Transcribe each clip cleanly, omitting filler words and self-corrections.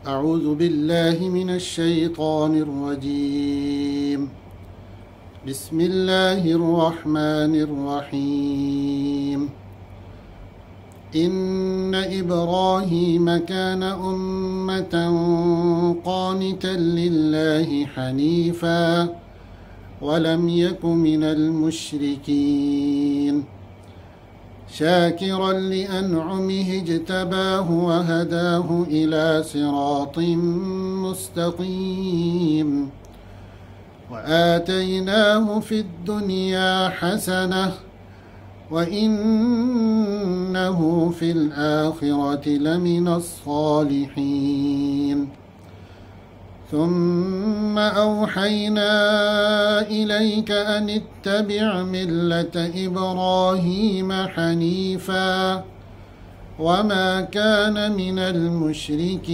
أعوذ بالله من الشيطان الرجيم. بسم الله الرحمن الرحيم. إن إبراهيم كان أمة قانتا لله حنيفا ولم يك من المشركين شاكرا لأنعمه اجتباه وهداه إلى صراط مستقيم وآتيناه في الدنيا حسنة وإنه في الآخرة لمن الصالحين ثم أوحينا إليك أن اتبع ملة إبراهيم حنيفا وما كان من المشركين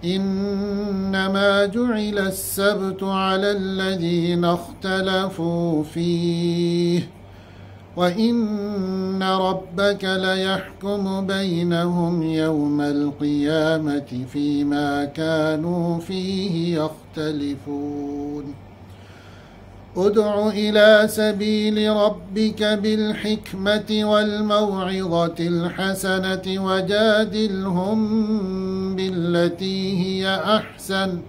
إنما جعل السبت على الذين اختلفوا فيه وإن ربك ليحكم بينهم يوم القيامة فيما كانوا فيه يختلفون ادع إلى سبيل ربك بالحكمة والموعظة الحسنة وجادلهم بالتي هي أحسن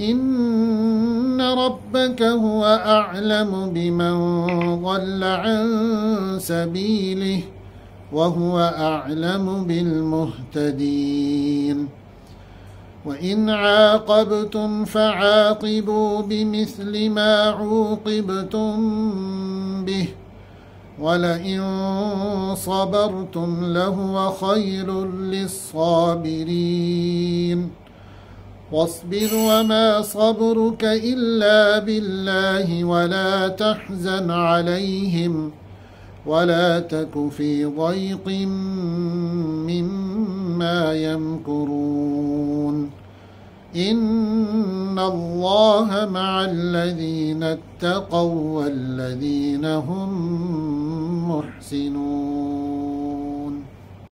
إن ربك هو أعلم بمن ضل عن سبيله وهو أعلم بالمهتدين وإن عاقبتم فعاقبوا بمثل ما عوقبتم به ولئن صبرتم لهو خير للصابرين واصبر وما صبرك إلا بالله ولا تحزن عليهم ولا تك في ضيق مما يمكرون إن الله مع الذين اتقوا والذين هم محسنون.